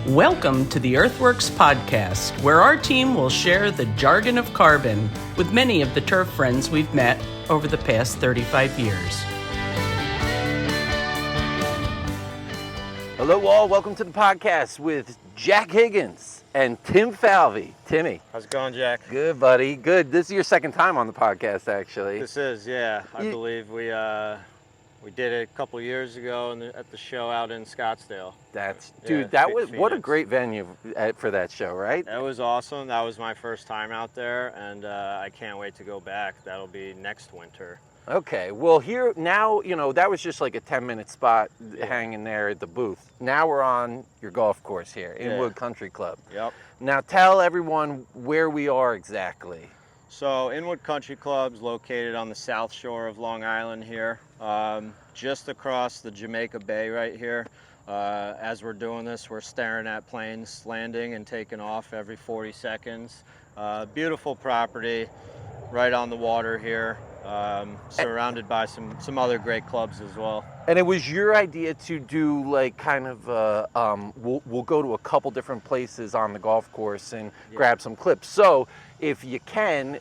Welcome to the EarthWorks podcast, where our team will share the jargon of carbon with many of the turf friends we've met over the past 35 years. Hello all, welcome to the podcast with Jack Higgins and Tim Falvey. Timmy. How's it going, Jack? Good, buddy. Good. This is your second time on the podcast, actually. This is, yeah. I believe we did it a couple years ago at the show out in Scottsdale. That was what a great venue for that show, right? That was awesome. That was my first time out there, and I can't wait to go back. That'll be next winter. Okay, well here, now, that was just like a 10-minute spot hanging there at the booth. Now we're on your golf course here, Inwood Country Club. Yep. Now tell everyone where we are exactly. So Inwood Country Club is located on the south shore of Long Island here, just across the Jamaica Bay right here. As we're doing this, we're staring at planes landing and taking off every 40 seconds. Beautiful property right on the water here. Surrounded by some other great clubs as well. And it was your idea to do like kind of we'll go to a couple different places on the golf course and grab some clips. So if you can,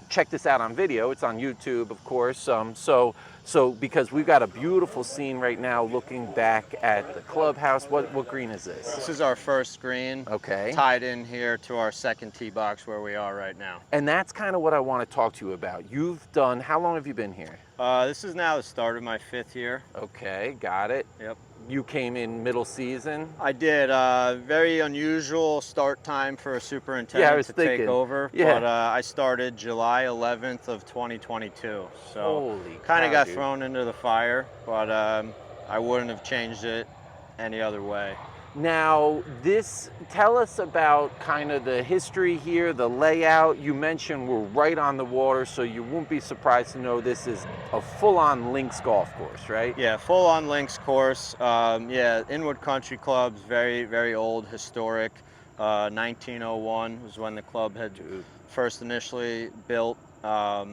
check this out on video. It's on YouTube, of course. So because we've got a beautiful scene right now looking back at the clubhouse. What green is this? This is our first green. Okay. Tied in here to our second tee box where we are right now. And that's kind of what I want to talk to you about. You've done, how long have you been here? This is now the start of my 5th year. Okay, got it. Yep. You came in middle season? I did. Very unusual start time for a superintendent to take over. Yeah. But I started July 11th of 2022. So Holy kind of cow, got dude. thrown into the fire, but I wouldn't have changed it any other way. Now, tell us about kind of the history here, the layout. You mentioned we're right on the water, so you won't be surprised to know this is a full-on links golf course, right? Yeah, full-on links course. Inwood Country Club's very, very old, historic. 1901 was when the club had first initially built. A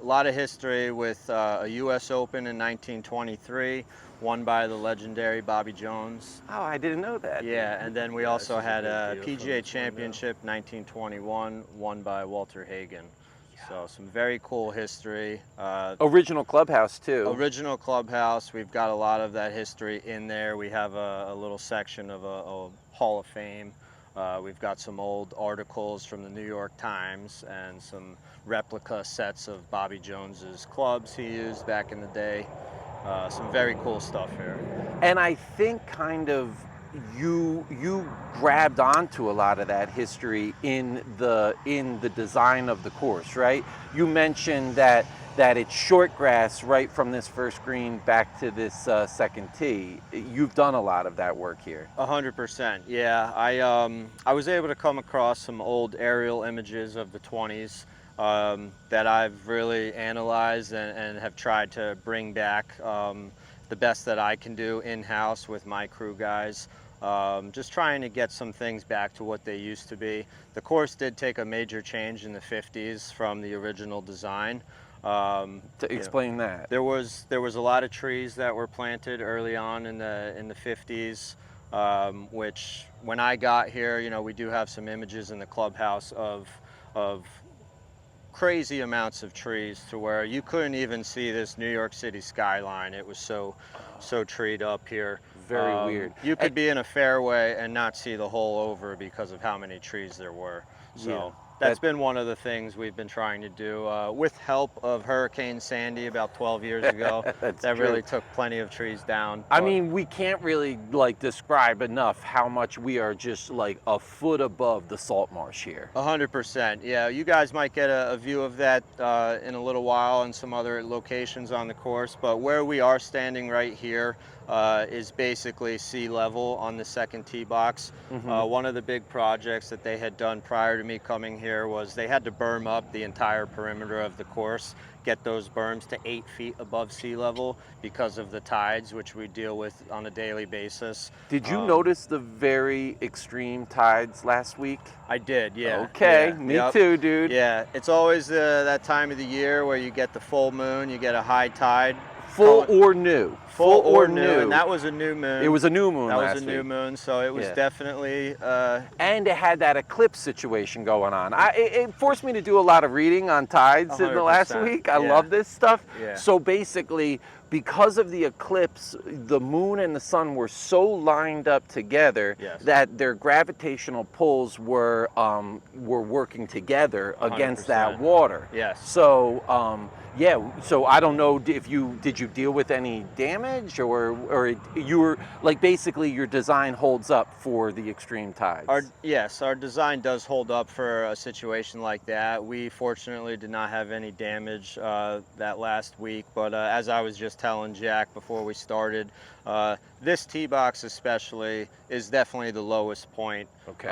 lot of history with a U.S. Open in 1923. Won by the legendary Bobby Jones. Oh, I didn't know that. Yeah, and then we also had a PGA Championship 1921, won by Walter Higgins. So some very cool history. Original clubhouse too. Original clubhouse. We've got a lot of that history in there. We have a little section of a Hall of Fame. We've got some old articles from the New York Times and some replica sets of Bobby Jones's clubs he used back in the day. Some very cool stuff here. And I think kind of you grabbed onto a lot of that history in the design of the course, right? You mentioned that it's short grass right from this first green back to this second tee. You've done a lot of that work here. 100%. Yeah, I was able to come across some old aerial images of the 20s. That I've really analyzed and have tried to bring back the best that I can do in-house with my crew guys. Just trying to get some things back to what they used to be. The course did take a major change in the 50s from the original design. To explain that. There was a lot of trees that were planted early on in the 50s, which when I got here, we do have some images in the clubhouse of crazy amounts of trees to where you couldn't even see this New York City skyline. It was so treed up here. Very weird. You could be in a fairway and not see the hole over because of how many trees there were. So that's been one of the things we've been trying to do with help of Hurricane Sandy about 12 years ago. That really took plenty of trees down. I mean, we can't really describe enough how much we are just like a foot above the salt marsh here. 100%. Yeah, you guys might get a view of that in a little while in some other locations on the course, but where we are standing right here is basically sea level on the second tee box. One of the big projects that they had done prior to me coming here was they had to berm up the entire perimeter of the course, get those berms to 8 feet above sea level because of the tides, which we deal with on a daily basis. Did you notice the very extreme tides last week? I did, yeah. Okay, yeah. me too, dude. Yeah, it's always that time of the year where you get the full moon, you get a high tide. Full or new? Full or new, and that was a new moon. It was a new moon That last was a new week. moon, so it was definitely... and it had that eclipse situation going on. It forced me to do a lot of reading on tides in the last 100%. week. I love this stuff. Yeah. So basically, because of the eclipse, the moon and the sun were so lined up together that their gravitational pulls were working together against 100%. that water. Yes. So so I don't know if did you deal with any damage or you were like basically your design holds up for the extreme tides. Yes, our design does hold up for a situation like that. We fortunately did not have any damage that last week, but as I was just telling Jack before we started, this tee box especially is definitely the lowest point. Okay.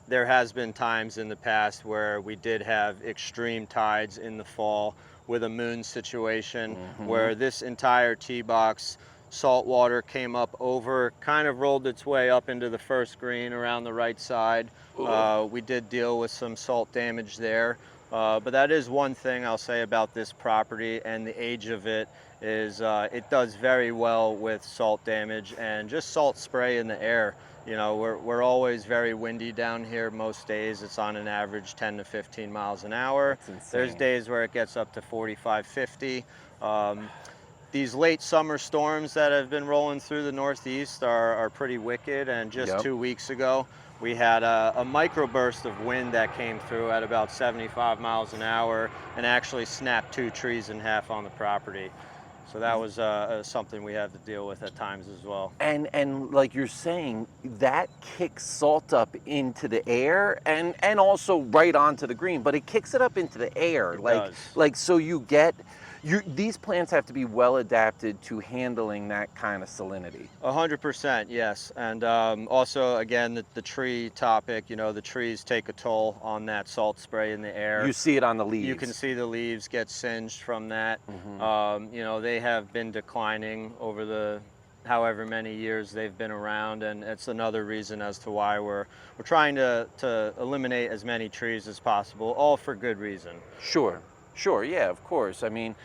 There has been times in the past where we did have extreme tides in the fall with a moon situation where this entire tee box, salt water came up over, kind of rolled its way up into the first green around the right side. We did deal with some salt damage there, but that is one thing I'll say about this property, and the age of it is it does very well with salt damage and just salt spray in the air. You know, we're always very windy down here. Most days it's on an average 10 to 15 miles an hour. That's insane. There's days where it gets up to 45, 50. These late summer storms that have been rolling through the Northeast are pretty wicked, and just 2 weeks ago we had a microburst of wind that came through at about 75 miles an hour and actually snapped 2 trees in half on the property. So that was something we had to deal with at times as well. And like you're saying, that kicks salt up into the air and also right onto the green, but it kicks it up into the air. It does. Like so these plants have to be well adapted to handling that kind of salinity. 100%, yes. And also, again, the tree topic, you know, the trees take a toll on that salt spray in the air. You see it on the leaves. You can see the leaves get singed from that. You know, they have been declining over the however many years they've been around, and it's another reason as to why we're trying to eliminate as many trees as possible, all for good reason. Sure, yeah, of course. I mean,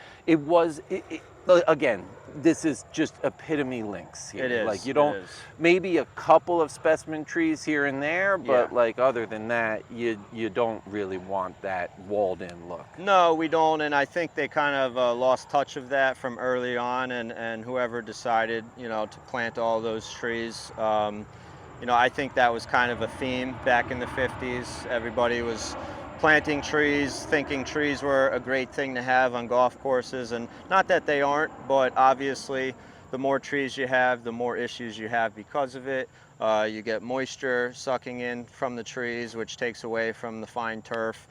again, this is just epitome lynx here. It is. Like you don't, maybe a couple of specimen trees here and there, but like other than that, you don't really want that walled in look. No, we don't, and I think they kind of lost touch of that from early on, and whoever decided, you know, to plant all those trees, you know, I think that was kind of a theme back in the 50s. Everybody was planting trees, thinking trees were a great thing to have on golf courses, and not that they aren't, but obviously the more trees you have, the more issues you have because of it. You get moisture sucking in from the trees, which takes away from the fine turf,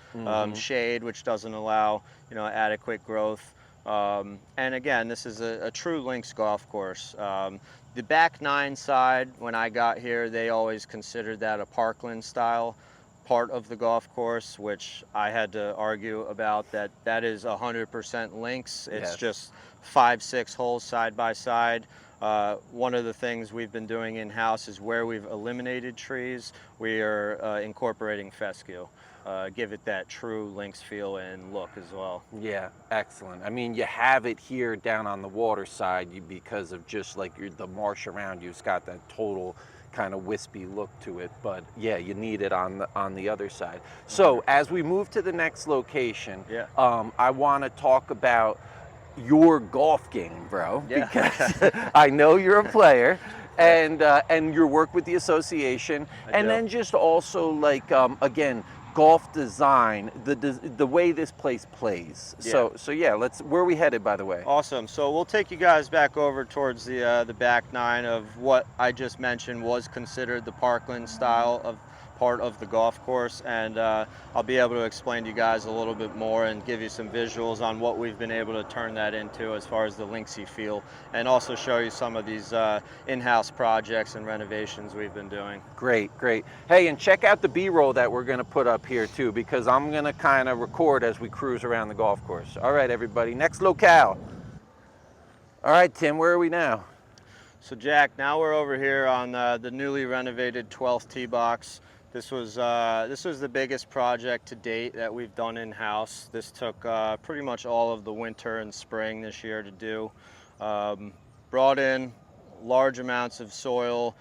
shade, which doesn't allow, you know, adequate growth. And again, this is a true links golf course. The back 9 side, when I got here, they always considered that a parkland style part of the golf course, which I had to argue about that is 100% links. It's just 5-6 holes side by side. One of the things we've been doing in-house is where we've eliminated trees, we are incorporating fescue. Give it that true links feel and look as well. Yeah, excellent. I mean, you have it here down on the water side because of just like the marsh around you. It's got that total kind of wispy look to it, but yeah, you need it on the other side. So as we move to the next location, I want to talk about your golf game, bro, because I know you're a player. And your work with the association, and then just also like again, golf design, the way this place plays. So yeah, where are we headed, by the way? Awesome. So we'll take you guys back over towards the back 9 of what I just mentioned was considered the parkland style of part of the golf course, and I'll be able to explain to you guys a little bit more and give you some visuals on what we've been able to turn that into as far as the linksy feel, and also show you some of these in-house projects and renovations we've been doing. Great. Hey, and check out the B-roll that we're going to put up here too, because I'm going to kind of record as we cruise around the golf course. All right, everybody, next locale. All right, Tim, where are we now? So Jack, now we're over here on the newly renovated 12th tee box. This was the biggest project to date that we've done in-house. This took pretty much all of the winter and spring this year to do. Brought in large amounts of soil,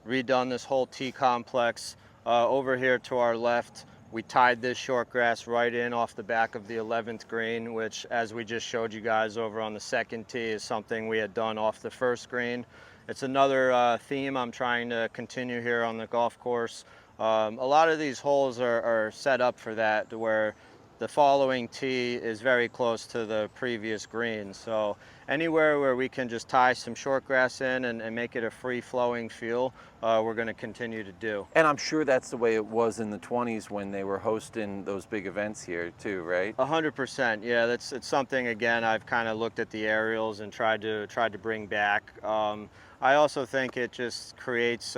redone this whole tee complex. Over here to our left, we tied this short grass right in off the back of the 11th green, which, as we just showed you guys over on the second tee, is something we had done off the first green. It's another theme I'm trying to continue here on the golf course. A lot of these holes are set up for that, to where the following tee is very close to the previous green. So anywhere where we can just tie some short grass in and make it a free-flowing feel, we're going to continue to do. And I'm sure that's the way it was in the 20s when they were hosting those big events here too, right? 100%. Yeah, it's something, again, I've kind of looked at the aerials and tried to bring back. I also think it just creates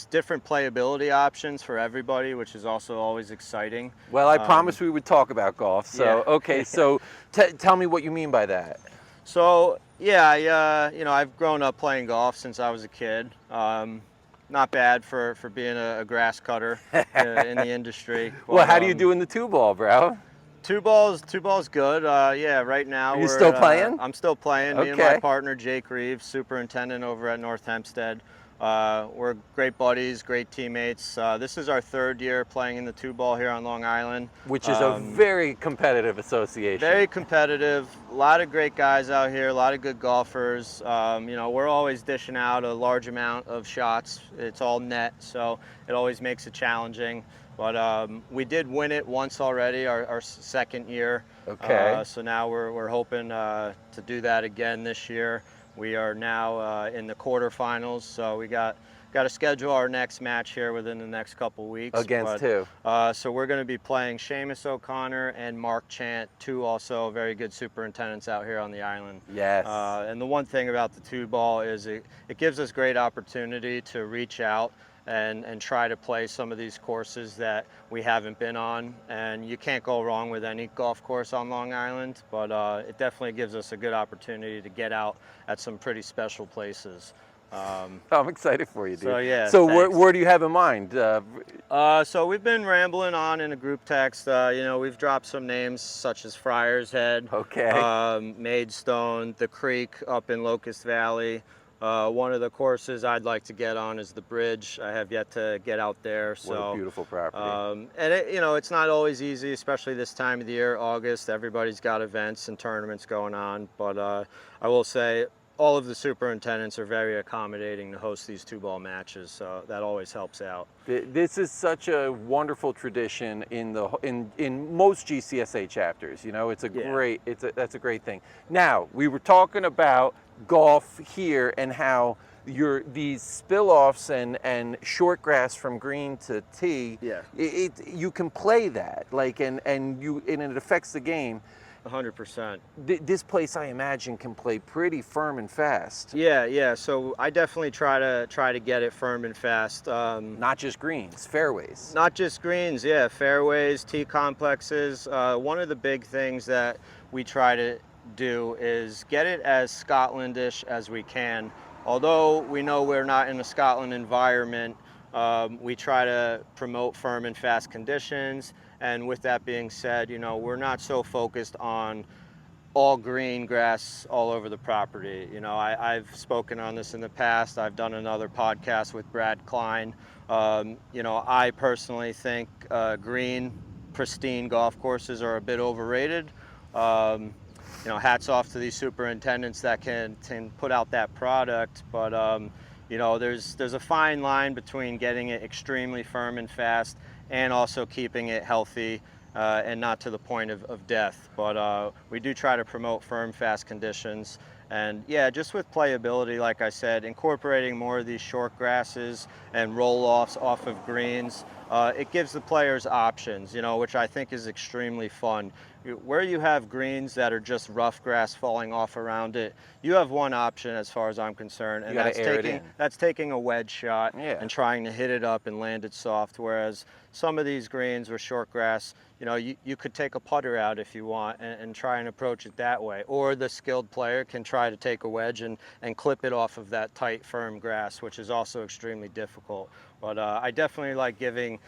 different playability options for everybody, which is also always exciting. Well, I promised we would talk about golf. So, yeah. Okay, so tell me what you mean by that. So, yeah, I've grown up playing golf since I was a kid. Not bad for being a grass cutter in the industry. But, well, how do you do in the 2-ball, bro? Two balls good. Yeah, right now Are you still playing? I'm still playing. Okay. Me and my partner Jake Reeves, superintendent over at North Hempstead. We're great buddies, great teammates. This is our 3rd year playing in the 2-ball here on Long Island. Which is a very competitive association. Very competitive. A lot of great guys out here, a lot of good golfers. We're always dishing out a large amount of shots. It's all net, so it always makes it challenging. But we did win it once already, our 2nd year. Okay. So now we're hoping to do that again this year. We are now in the quarterfinals, so we got to schedule our next match here within the next couple weeks. Against who? So we're going to be playing Seamus O'Connor and Mark Chant, 2 also very good superintendents out here on the island. Yes. And the one thing about the 2-ball is it gives us great opportunity to reach out and try to play some of these courses that we haven't been on. And you can't go wrong with any golf course on Long Island, but it definitely gives us a good opportunity to get out at some pretty special places. I'm excited for you, dude. So, yeah, so where do you have in mind? So we've been rambling on in a group text. We've dropped some names such as Friar's Head, Okay. Maidstone, the Creek up in Locust Valley. One of the courses I'd like to get on is the Bridge. I have yet to get out there. So, what a beautiful property. And it's not always easy, especially this time of the year, August. Everybody's got events and tournaments going on. But I will say all of the superintendents are very accommodating to host these 2-ball matches, so that always helps out. This is such a wonderful tradition in most GCSA chapters. It's that's a great thing. Now, we were talking about golf here and how these spill-offs and short grass from green to tee. Yeah. You can play that, and it affects the game. 100%. This place, I imagine, can play pretty firm and fast. Yeah. So I definitely try to get it firm and fast. Not just greens, fairways. Not just greens, yeah. Fairways, tee complexes. One of the big things that we try to do is get it as Scotlandish as we can. Although we know we're not in a Scotland environment, we try to promote firm and fast conditions. And with that being said, we're not so focused on all green grass all over the property. I've spoken on this in the past. I've done another podcast with Brad Klein. I personally think green, pristine golf courses are a bit overrated. Hats off to these superintendents that can put out that product, but there's a fine line between getting it extremely firm and fast and also keeping it healthy and not to the point of death. But we do try to promote firm, fast conditions. And yeah, just with playability, like I said, incorporating more of these short grasses and roll-offs off of greens, it gives the players options, which I think is extremely fun. Where you have greens that are just rough grass falling off around it, you have one option as far as I'm concerned, and that's taking a wedge shot and trying to hit it up and land it soft. Whereas some of these greens with short grass, you could take a putter out if you want and try and approach it that way. Or the skilled player can try to take a wedge and clip it off of that tight, firm grass, which is also extremely difficult. But I definitely like giving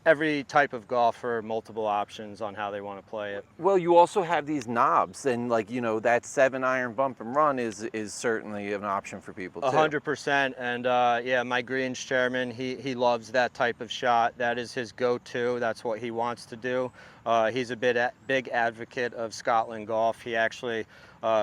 every type of golfer multiple options on how they want to play it. Well, you also have these knobs, and like, you know, that 7-iron bump and run is certainly an option for people too. 100%. And yeah, my greens chairman, he loves that type of shot. That is his go-to. That's what he wants to do. He's a big advocate of Scotland golf. He actually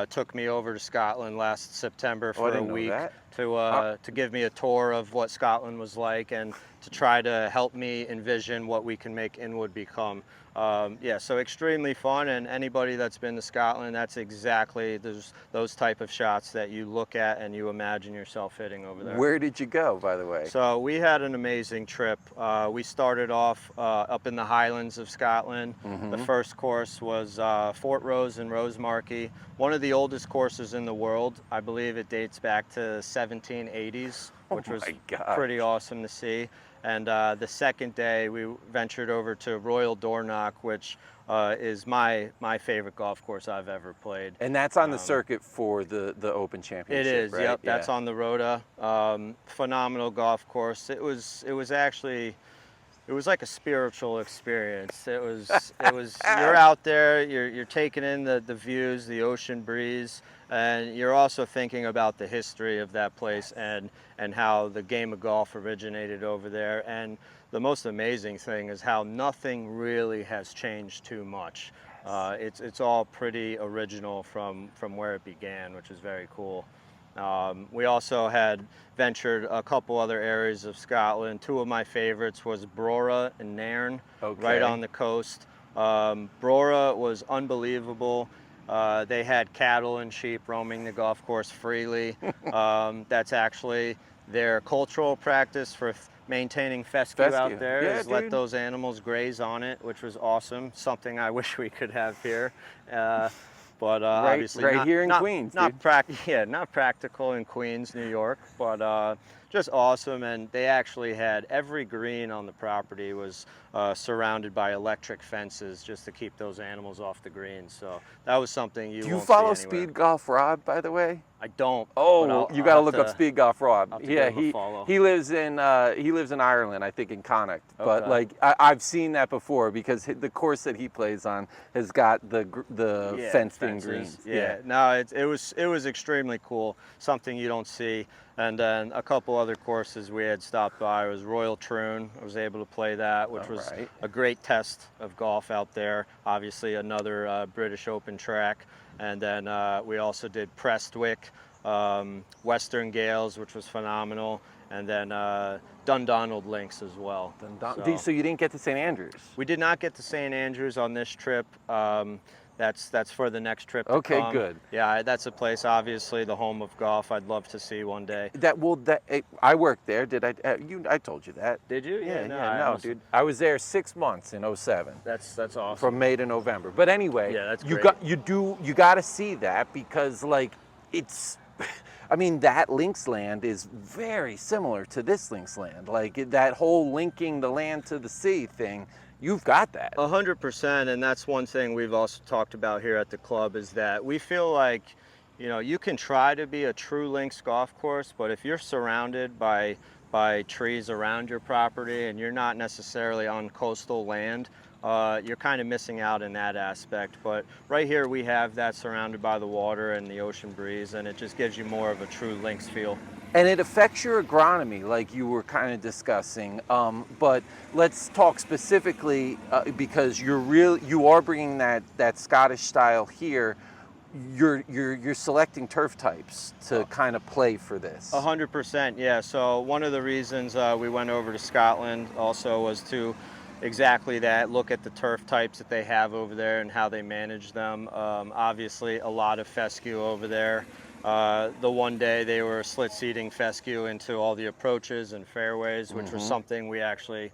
took me over to Scotland last September for a week to give me a tour of what Scotland was like and to try to help me envision what we can make Inwood become. Yeah, so extremely fun, and anybody that's been to Scotland, that's exactly those type of shots that you look at and you imagine yourself hitting over there. Where did you go, by the way? So we had an amazing trip. We started off up in the Highlands of Scotland. The first course was Fort Rose and Rosemarkie, one of the oldest courses in the world. I believe it dates back to 1780s, which was pretty awesome to see. And the second day we ventured over to Royal Dornoch, which is my favorite golf course I've ever played. And that's on the circuit for the Open Championship, It is, right? yep, that's on the Rota. Phenomenal golf course. It was actually, it was like a spiritual experience. It was you're out there, you're taking in the views, the ocean breeze, and you're also thinking about the history of that place and how the game of golf originated over there. And the most amazing thing is how nothing really has changed too much. It's all pretty original from where it began, which is very cool. We also had ventured a couple other areas of Scotland. Two of my favorites was Brora and Nairn, right on the coast. Brora was unbelievable. They had cattle and sheep roaming the golf course freely. That's actually their cultural practice for maintaining fescue out there, is let those animals graze on it, which was awesome. Something I wish we could have here. But obviously right here in Queens, not practical in Queens, New York, but just awesome. And they actually had every green on the property was surrounded by electric fences just to keep those animals off the greens. So that was something you. Do you won't follow see anywhere. Speed Golf Rob, by the way? I don't. Oh, you got to look up Speed Golf Rob. Yeah, he lives in Ireland, I think, in Connacht. But like I've seen that before because the course that he plays on has got the fenced-in greens. Yeah, no, it was extremely cool. Something you don't see. And then a couple other courses we had stopped by was Royal Troon. I was able to play that, which was a great test of golf out there. Obviously, another British Open track. And then we also did Prestwick, Western Gales, which was phenomenal, and then Dundonald Links as well. So you didn't get to St. Andrews? We did not get to St. Andrews on this trip. That's for the next trip to come. Good. Yeah, that's a place, obviously, the home of golf. I'd love to see one day. I worked there. Did I? I told you that. Did you? No, dude. I was there 6 months in 07. That's awesome. From May to November. But anyway, that's great. You got to see that because like it's. I mean, that links land is very similar to this links land. Like that whole linking the land to the sea thing. You've got that. 100%, and that's one thing we've also talked about here at the club is that we feel like, you know, you can try to be a true links golf course, but if you're surrounded by trees around your property and you're not necessarily on coastal land, you're kind of missing out in that aspect. But right here we have that surrounded by the water and the ocean breeze, and it just gives you more of a true links feel. And it affects your agronomy, like you were kind of discussing. But let's talk specifically because you are bringing that Scottish style here. You're selecting turf types to kind of play for this. 100%, yeah. So one of the reasons we went over to Scotland also was to exactly that, look at the turf types that they have over there and how they manage them. Obviously, a lot of fescue over there. The one day they were slit seeding fescue into all the approaches and fairways, which was something we actually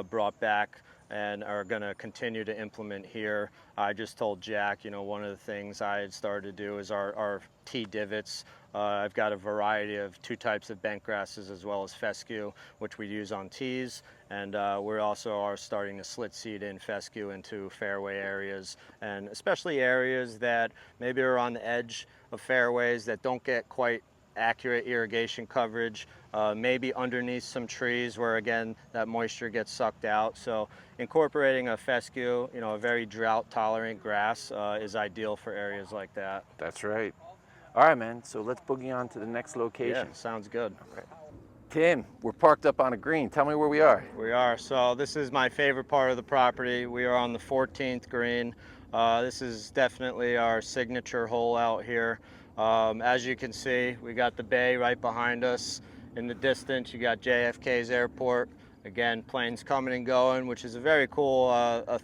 brought back and are going to continue to implement here. I just told Jack, you know, one of the things I had started to do is our tee divots. I've got a variety of two types of bent grasses as well as fescue, which we use on tees. And we also are starting to slit seed in fescue into fairway areas, and especially areas that maybe are on the edge of fairways that don't get quite accurate irrigation coverage, maybe underneath some trees where again that moisture gets sucked out. So incorporating a fescue, a very drought tolerant grass is ideal for areas like that. That's right. All right, man. So let's boogie on to the next location. Yeah, sounds good. Okay. Tim, we're parked up on a green. Tell me where we are. We are. So this is my favorite part of the property. We are on the 14th green. This is definitely our signature hole out here. As you can see, we got the bay right behind us. In the distance, you got JFK's airport. Again, planes coming and going, which is a very cool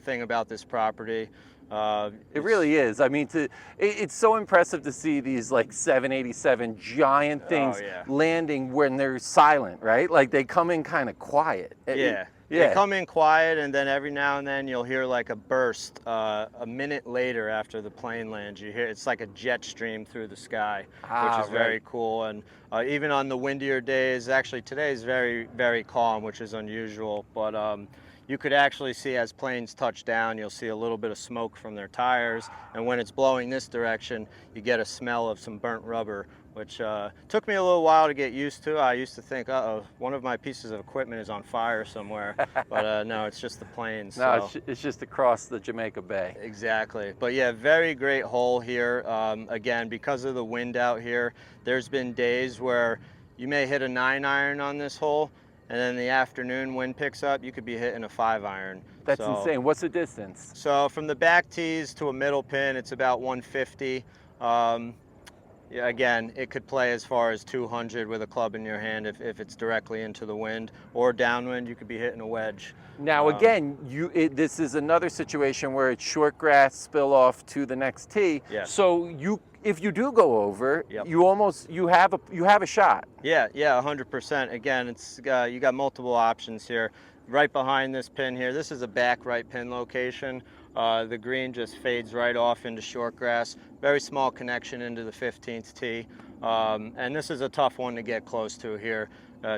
thing about this property. It really is. I mean, it's so impressive to see these like 787 giant things landing when they're silent, right? Like they come in kind of quiet. Yeah. They come in quiet, and then every now and then you'll hear like a burst. A minute later after the plane lands, you hear it's like a jet stream through the sky, which is very cool. And even on the windier days, actually today is very, very calm, which is unusual. But you could actually see as planes touch down, you'll see a little bit of smoke from their tires. And when it's blowing this direction, you get a smell of some burnt rubber, which took me a little while to get used to. I used to think, uh-oh, one of my pieces of equipment is on fire somewhere. But no, it's just the planes. No, it's just across the Jamaica Bay. Exactly. But yeah, very great hole here. Again, because of the wind out here, there's been days where you may hit a 9-iron on this hole, and then in the afternoon wind picks up, you could be hitting a 5-iron. That's insane. What's the distance? So from the back tees to a middle pin, it's about 150. Yeah, again, it could play as far as 200 with a club in your hand if it's directly into the wind, or downwind, you could be hitting a wedge. Now again, this is another situation where it's short grass spill off to the next tee. Yes. So if you do go over, you have a shot. Yeah, 100%. Again, you got multiple options here. Right behind this pin here, this is a back right pin location. The green just fades right off into short grass. Very small connection into the 15th tee. And this is a tough one to get close to here.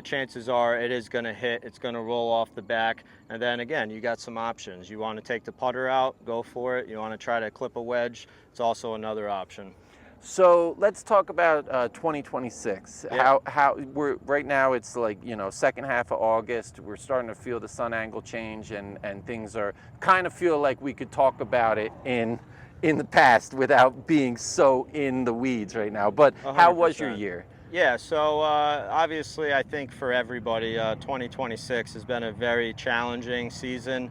Chances are it is going to hit, it's going to roll off the back. And then again, you got some options. You want to take the putter out, go for it. You want to try to clip a wedge, it's also another option. So let's talk about 2026. Yeah. How we're right now, it's like, second half of August. We're starting to feel the sun angle change, and things are kind of feel like we could talk about it in the past without being so in the weeds right now. But 100%. How was your year? Yeah, so obviously I think for everybody, 2026 has been a very challenging season.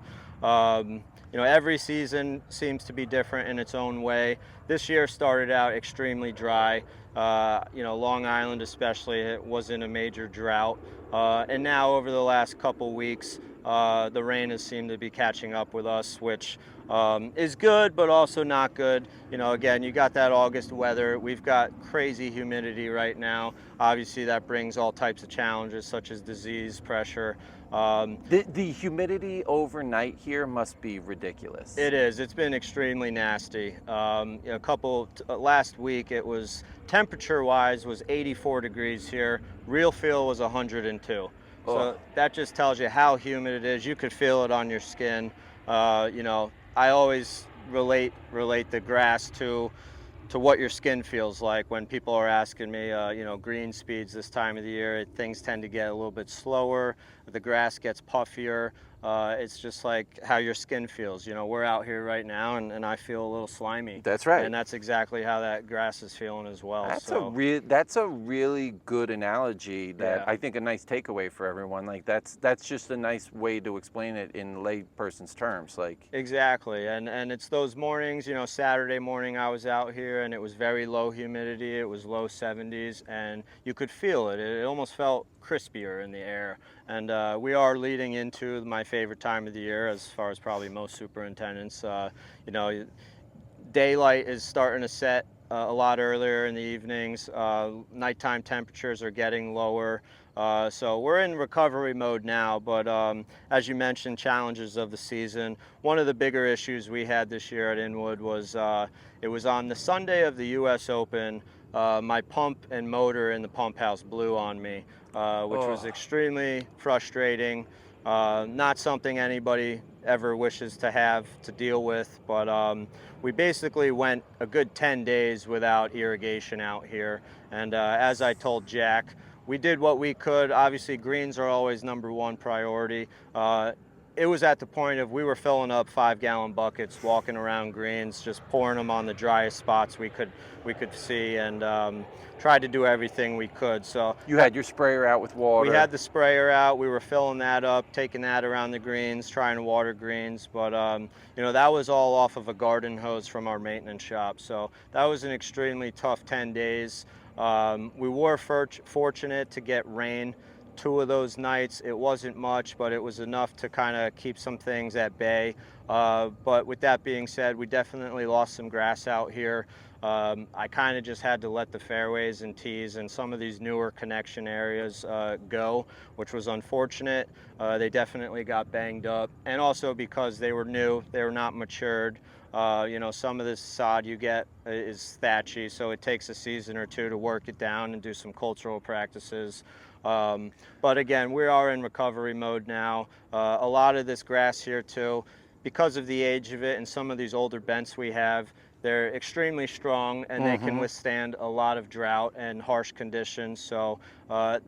Every season seems to be different in its own way. This year started out extremely dry. Long Island especially, it was in a major drought. And now over the last couple weeks, the rain has seemed to be catching up with us, which is good, but also not good. Again, you got that August weather. We've got crazy humidity right now. Obviously, that brings all types of challenges such as disease, pressure. The humidity overnight here must be ridiculous. It is. It's been extremely nasty. Last week it was temperature-wise was 84 degrees here. Real feel was 102. So that just tells you how humid it is. You could feel it on your skin. I always relate the grass to what your skin feels like when people are asking me, green speeds this time of the year, things tend to get a little bit slower, the grass gets puffier. It's just like how your skin feels. We're out here right now and I feel a little slimy. That's right. And that's exactly how that grass is feeling as well. That's a really good analogy that I think a nice takeaway for everyone. Like that's just a nice way to explain it in lay person's terms. Like exactly. And it's those mornings, Saturday morning I was out here and it was very low humidity. It was low 70s and you could feel it. It almost felt crispier in the air. And we are leading into my favorite time of the year as far as probably most superintendents. Daylight is starting to set a lot earlier in the evenings. Nighttime temperatures are getting lower. So we're in recovery mode now, but as you mentioned, challenges of the season. One of the bigger issues we had this year at Inwood was it was on the Sunday of the US Open. My pump and motor in the pump house blew on me, which was extremely frustrating. Not something anybody ever wishes to have to deal with, but we basically went a good 10 days without irrigation out here. And as I told Jack, we did what we could. Obviously, greens are always #1 priority. It was at the point of we were filling up 5-gallon buckets, walking around greens, just pouring them on the driest spots we could see, and tried to do everything we could. So You had your sprayer out with water. we had the sprayer out. We were filling that up, taking that around the greens, trying to water greens. But you know, that was all off of a garden hose from our maintenance shop. So that was an extremely tough 10 days. We were fortunate to get rain 2 of those nights. It wasn't much, but it was enough to kind of keep some things at bay. But with that being said, we definitely lost some grass out here. I kind of just had to let the fairways and tees and some of these newer connection areas go, which was unfortunate. They definitely got banged up, and also because they were new, they were not matured. You know, some of this sod you get is thatchy, so it takes a season or 2 to work it down and do some cultural practices. But again, we are in recovery mode now. A lot of this grass here too, because of the age of it and some of these older bents we have, they're extremely strong, and they can withstand a lot of drought and harsh conditions. So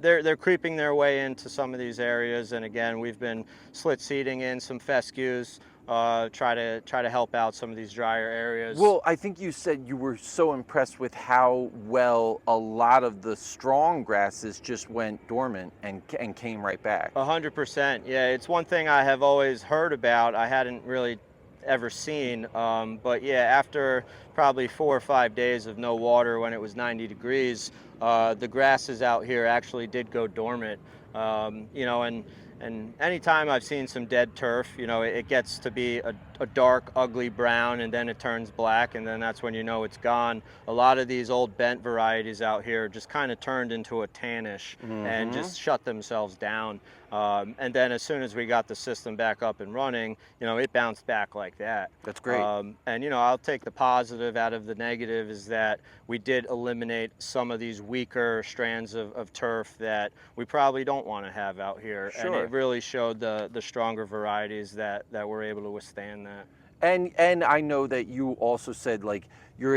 they're creeping their way into some of these areas. And again, we've been slit seeding in some fescues, try to help out some of these drier areas. Well, I think you said you were so impressed with how well a lot of the strong grasses just went dormant and came right back. 100%. Yeah, it's one thing I have always heard about. I hadn't really ever seen, but yeah, after probably 4 or 5 days of no water when it was 90 degrees, the grasses out here actually did go dormant. You know, and anytime I've seen some dead turf, you know, it gets to be a dark, ugly brown, and then it turns black, and then that's when you know it's gone. A lot of these old bent varieties out here just kind of turned into a tannish and just shut themselves down. And then as soon as we got the system back up and running, you know, it bounced back like that. That's great. And, you know, I'll take the positive out of the negative is that we did eliminate some of these weaker strands of turf that we probably don't want to have out here. Sure. And it really showed the stronger varieties that were able to withstand that. And I know that you also said, like, you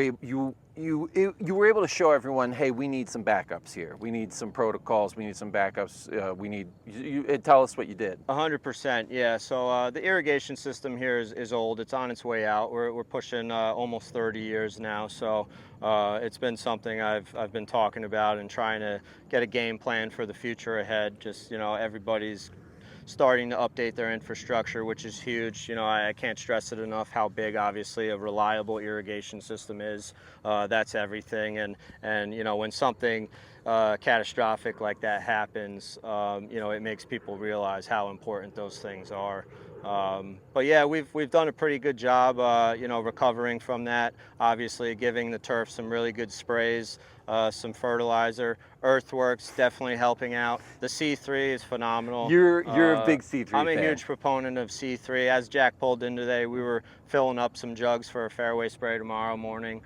were able to show everyone, hey, we need some backups here. We need some protocols. We need some backups. We need tell us what you did. 100%, yeah. So the irrigation system here is old. It's on its way out. We're pushing almost 30 years now. So it's been something I've been talking about and trying to get a game plan for the future ahead. Just, you know, everybody's starting to update their infrastructure, which is huge. You know, I can't stress it enough how big, obviously, a reliable irrigation system is. That's everything. And you know, when something catastrophic like that happens, you know, it makes people realize how important those things are. But yeah, we've done a pretty good job, you know, recovering from that. Obviously, giving the turf some really good sprays, some fertilizer. EarthWorks definitely helping out. The C3 is phenomenal. You're a big C3 I'm fan. a huge proponent of C3. As Jack pulled in today, we were filling up some jugs for a fairway spray tomorrow morning.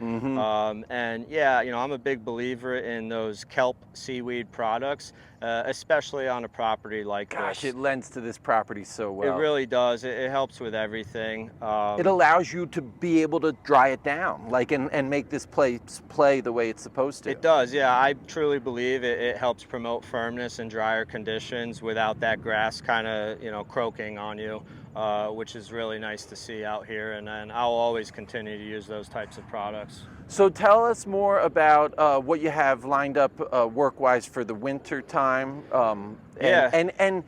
And yeah, you know, I'm a big believer in those kelp seaweed products, especially on a property like Gosh, this. it lends to this property so well. It really does. It helps with everything. It allows you to be able to dry it down, like, and make this place play the way it's supposed to. It does, yeah. I truly believe it helps promote firmness in drier conditions without that grass kind of, you know, croaking on you, which is really nice to see out here. And I'll always continue to use those types of products. So tell us more about what you have lined up work-wise for the winter time. And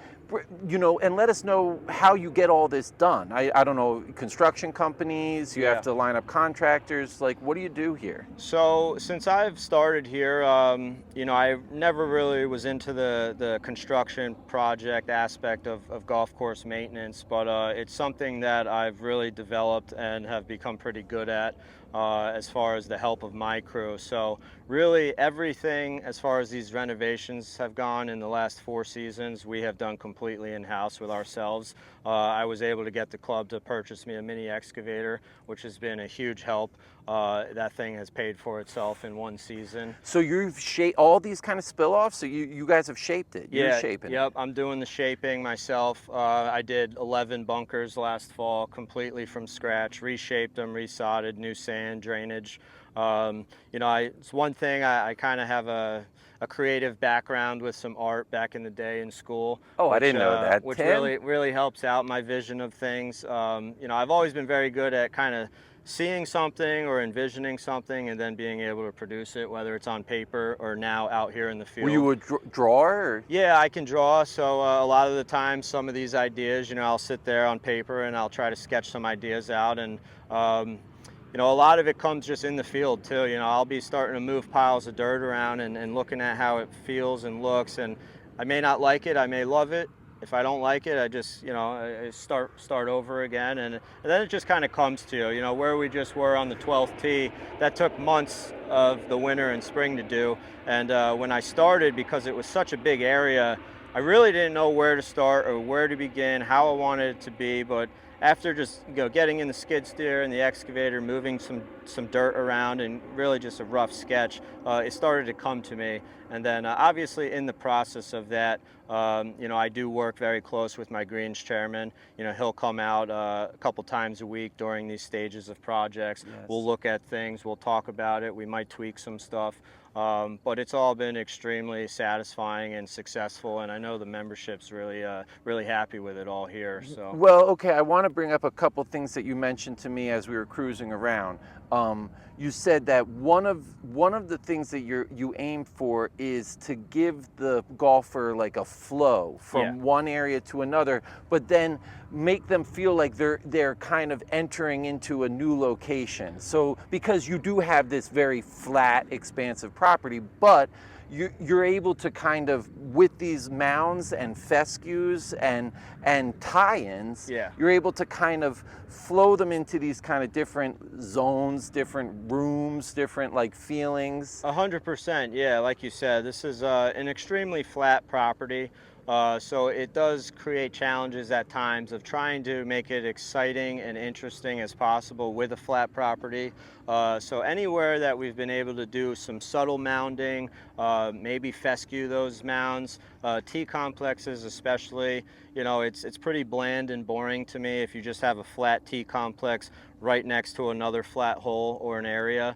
you know, and let us know how you get all this done. I don't know, construction companies, you have to line up contractors, like, what do you do here? So since I've started here, you know, I never really was into the construction project aspect of golf course maintenance, but it's something that I've really developed and have become pretty good at. As far as the help of my crew. So really everything as far as these renovations have gone in the last 4 seasons, we have done completely completely in-house with ourselves. I was able to get the club to purchase me a mini excavator, which has been a huge help. That thing has paid for itself in one season. So you've shaped all these kind of spill-offs? So you guys have shaped it? You're shaping it? Yep, I'm doing the shaping myself. I did 11 bunkers last fall, completely from scratch, reshaped them, resodded, new sand, drainage. It's one thing, I kind of have a creative background with some art back in the day in school. Oh, I didn't know that. Which Tim? really helps out my vision of things. I've always been very good at kind of seeing something or envisioning something and then being able to produce it, whether it's on paper or now out here in the field. Were you a drawer? Or? Yeah, I can draw. So a lot of the time, some of these ideas, I'll sit there on paper and I'll try to sketch some ideas out. And a lot of it comes just in the field too. I'll be starting to move piles of dirt around and looking at how it feels and looks. And I may not like it, I may love it. If I don't like it, I just, I start over again. And then it just kind of comes to you. Where we just were on the 12th tee, that took months of the winter and spring to do. And when I started, because it was such a big area, I really didn't know where to start or where to begin, how I wanted it to be. But after just getting in the skid steer and the excavator, moving some dirt around and really just a rough sketch, it started to come to me. And then obviously in the process of that, I do work very close with my greens chairman. He'll come out a couple times a week during these stages of projects. Yes. We'll look at things, we'll talk about it, we might tweak some stuff. But it's all been extremely satisfying and successful, and I know the membership's really happy with it all here. So. Well, okay, I want to bring up a couple things that you mentioned to me as we were cruising around. You said that one of the things that you aim for is to give the golfer like a flow from one area to another, but then make them feel like they're kind of entering into a new location. So because you do have this very flat, expansive property, but you're able to kind of, with these mounds and fescues and tie-ins, you're able to kind of flow them into these kind of different zones, different rooms, different like feelings. 100%, yeah. Like you said, this is an extremely flat property. So it does create challenges at times of trying to make it exciting and interesting as possible with a flat property. So anywhere that we've been able to do some subtle mounding, maybe fescue those mounds, tee complexes especially, it's pretty bland and boring to me if you just have a flat tee complex right next to another flat hole or an area.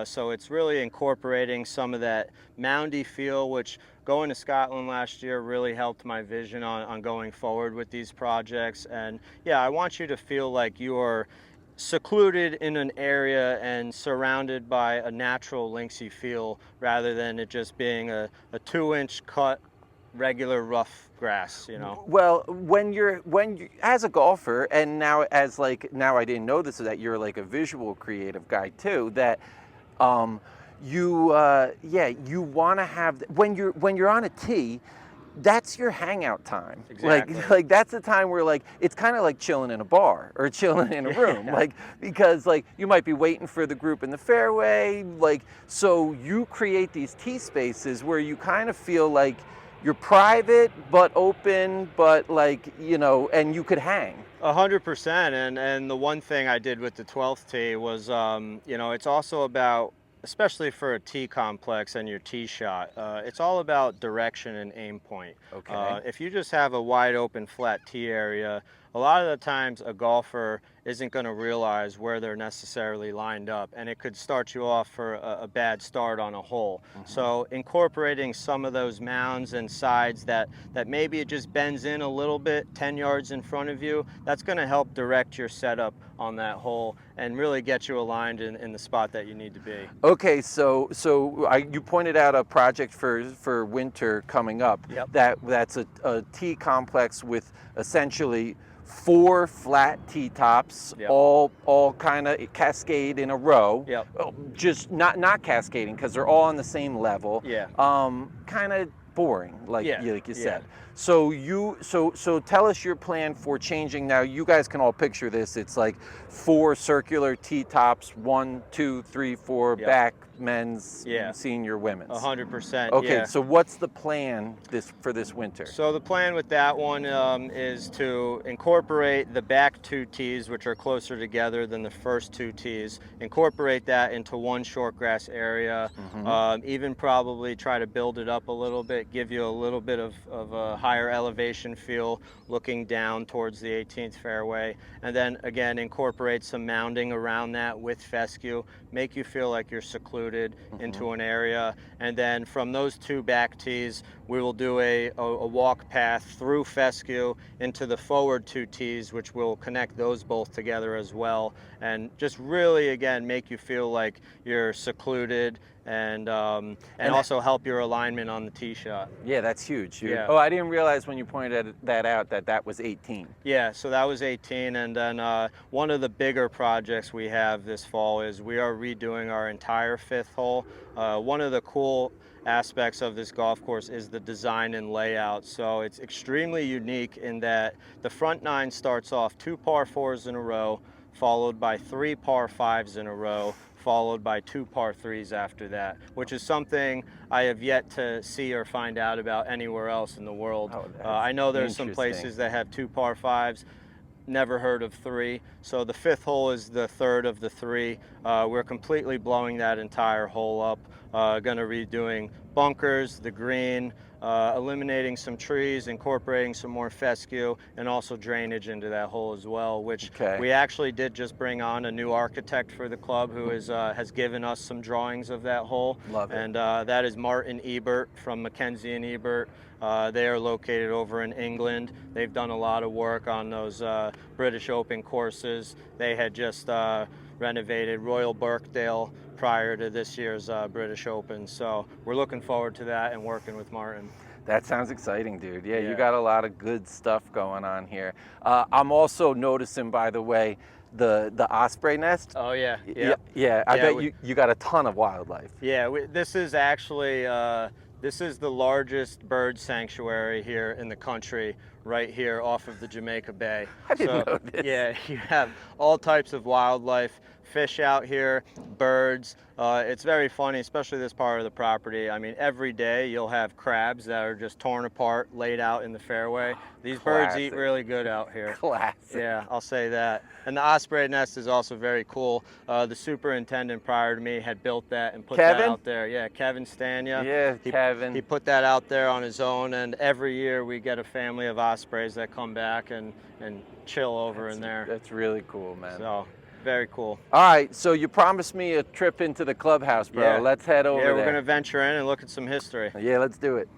So it's really incorporating some of that moundy feel, which going to Scotland last year really helped my vision on going forward with these projects. And yeah, I want you to feel like you're secluded in an area and surrounded by a natural linksy feel rather than it just being a 2-inch cut regular rough grass. Well, when you as a golfer, and now I didn't know this, so that you're like a visual creative guy too, that you want to have, when you're on a tee, that's your hangout time. Exactly. Like that's the time where like it's kind of like chilling in a bar or chilling in a room, because you might be waiting for the group in the fairway, so you create these tee spaces where you kind of feel like you're private but open, but and you could hang. 100%, and the one thing I did with the 12th tee was, it's also about, especially for a tee complex and your tee shot, it's all about direction and aim point. Okay. If you just have a wide open flat tee area, a lot of the times a golfer isn't going to realize where they're necessarily lined up, and it could start you off for a bad start on a hole. Mm-hmm. So incorporating some of those mounds and sides that maybe it just bends in a little bit 10 yards in front of you, that's going to help direct your setup on that hole and really get you aligned in the spot that you need to be. Okay, so you pointed out a project for winter coming up. Yep. That's a tee complex with essentially 4 flat tee tops, yep, all kind of cascade in a row. Yep. Just not cascading because they're all on the same level. Yeah. Kind of boring, like Yeah, like you yeah. said. So tell us your plan for changing. Now you guys can all picture this. It's like 4 circular T-tops, 1, 2, 3, 4 Yep. back, men's, Yeah. senior, women's. 100%, Okay, yeah. so what's the plan for this winter? So the plan with that one is to incorporate the back 2 tees, which are closer together than the first 2 tees, incorporate that into one shortgrass area, even probably try to build it up a little bit, give you a little bit of a higher elevation feel looking down towards the 18th fairway, and then again incorporate some mounding around that with fescue, make you feel like you're secluded into an area, and then from those 2 back tees we will do a walk path through fescue into the forward 2 tees, which will connect those both together as well, and just really again make you feel like you're secluded, and also help your alignment on the tee shot. Yeah, that's huge. Yeah. Oh, I didn't realize when you pointed that out that was 18. Yeah, so that was 18, and then one of the bigger projects we have this fall is we are redoing our entire 5th hole. One of the cool aspects of this golf course is the design and layout. So it's extremely unique in that the front 9 starts off 2 par 4s in a row, followed by 3 par 5s in a row, followed by 2 par 3s after that, which is something I have yet to see or find out about anywhere else in the world. Oh, that's I know there's some interesting. places that have 2 par 5s, never heard of 3. So the 5th hole is the 3rd of the 3. We're completely blowing that entire hole up. Going to be doing bunkers, the green, eliminating some trees, incorporating some more fescue, and also drainage into that hole as well, which we actually did just bring on a new architect for the club who has given us some drawings of that hole. Love it. And that is Martin Ebert from Mackenzie and Ebert. They are located over in England. They've done a lot of work on those British Open courses. They had just renovated Royal Birkdale prior to this year's British Open. So we're looking forward to that and working with Martin. That sounds exciting, dude. Yeah, Yeah. you got a lot of good stuff going on here. I'm also noticing, by the way, the osprey nest. Oh yeah, yeah. Yeah. I bet you got a ton of wildlife. Yeah, this is actually this is the largest bird sanctuary here in the country, right here off of the Jamaica Bay. I didn't know this. Yeah, you have all types of wildlife, fish out here, birds. It's very funny, especially this part of the property. I mean, every day you'll have crabs that are just torn apart, laid out in the fairway. These birds eat really good out here. Classic. Yeah, I'll say that. And the osprey nest is also very cool. The superintendent prior to me had built that and put that out there. Yeah, Kevin Stania. Yeah, Kevin. He put that out there on his own, and every year we get a family of ospreys that come back and chill over in there. That's really cool, man. So, very cool. All right, so you promised me a trip into the clubhouse, bro. Yeah. Let's head over there. Yeah, we're going to venture in and look at some history. Yeah, let's do it.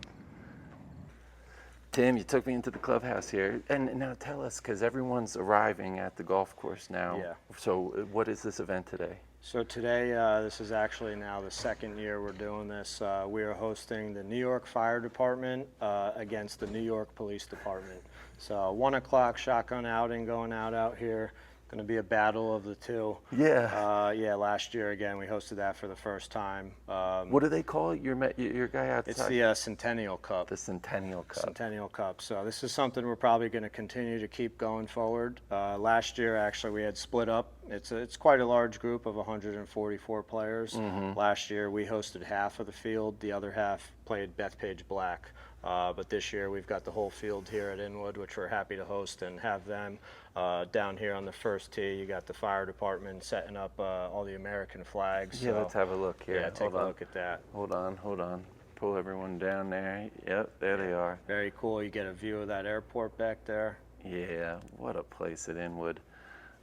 Tim, you took me into the clubhouse here. And now tell us, because everyone's arriving at the golf course now. Yeah. So what is this event today? So today, this is actually now the 2nd year we're doing this. We are hosting the New York Fire Department against the New York Police Department. So 1 o'clock shotgun outing going out here. Going to be a battle of the two. Yeah. Yeah, last year again we hosted that for the first time. What do they call it? Your guy outside? It's the Centennial Cup. The Centennial Cup. Centennial Cup. So this is something we're probably going to continue to keep going forward. Last year actually we had split up. It's quite a large group of 144 players. Last year we hosted half of the field. The other half played Bethpage Black. But this year we've got the whole field here at Inwood, which we're happy to host and have them. Down here on the first tee, you got the fire department setting up all the American flags. Yeah, so, let's have a look here. Yeah, take a look at that. Hold on. Pull everyone down there. Yep, there they are. Very cool. You get a view of that airport back there. Yeah, what a place at Inwood.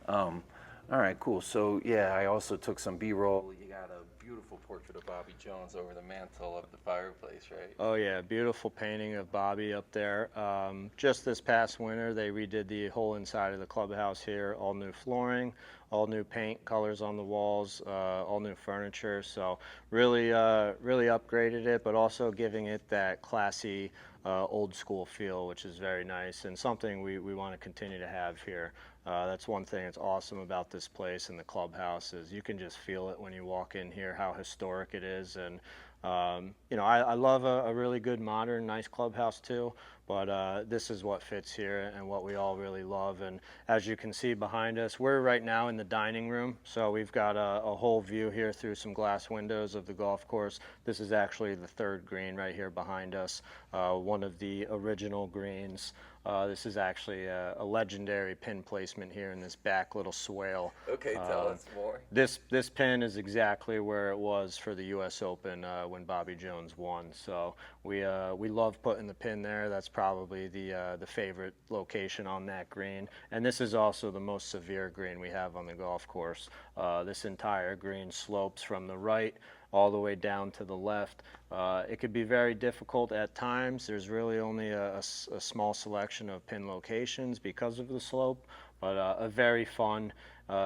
All right, cool. So, yeah, I also took some B-roll. You got a beautiful portrait of Bobby Jones over the mantle of the fireplace, right? Oh yeah, beautiful painting of Bobby up there. Just this past winter, they redid the whole inside of the clubhouse here. All new flooring, all new paint colors on the walls, all new furniture. So really upgraded it, but also giving it that classy, old school feel, which is very nice and something we want to continue to have here. That's one thing that's awesome about this place and the clubhouse is you can just feel it when you walk in here, how historic it is. And You know, I love a really good modern, nice clubhouse too, but this is what fits here and what we all really love. And as you can see behind us, we're right now in the dining room, so we've got a whole view here through some glass windows of the golf course. This is actually the third green right here behind us, one of the original greens. This is actually a legendary pin placement here in this back little swale. Okay, tell us more. This pin is exactly where it was for the U.S. Open when Bobby Jones won. So we love putting the pin there. That's probably the favorite location on that green. And this is also the most severe green we have on the golf course. This entire green slopes from the right all the way down to the left. It could be very difficult at times. There's really only a small selection of pin locations because of the slope, but a very fun,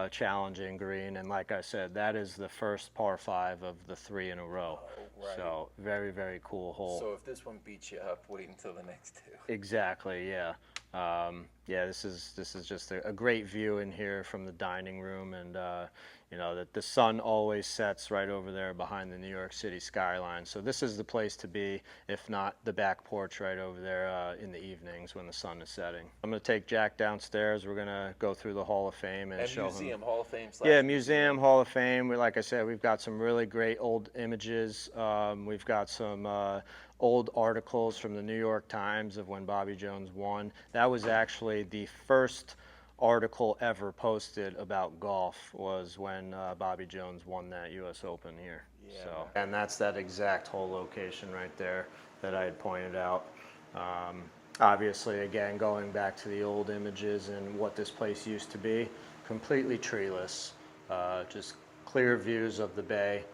challenging green. And like I said, that is the first par 5 of the 3 in a row. Oh, right. So very, very cool hole. So if this one beats you up, wait until the next 2. Exactly, yeah. Yeah, this is just a great view in here from the dining room, and you know that the sun always sets right over there behind the New York City skyline. So this is the place to be, if not the back porch right over there in the evenings when the sun is setting. I'm going to take Jack downstairs. We're going to go through the Hall of Fame and show Museum him. Hall of Fame. Yeah, Museum Hall of Fame. Like I said, we've got some really great old images. We've got some old articles from the New York Times of when Bobby Jones won. That was actually the first article ever posted about golf, was when Bobby Jones won that U.S. Open here. Yeah. So, and that's that exact hole location right there that I had pointed out. Obviously, again, going back to the old images and what this place used to be, completely treeless, just clear views of the bay.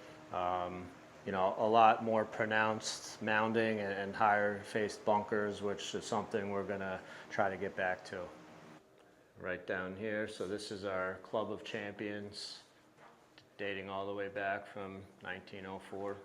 You know, a lot more pronounced mounding and higher faced bunkers, which is something we're going to try to get back to. Right down here, so this is our Club of Champions, dating all the way back from 1904.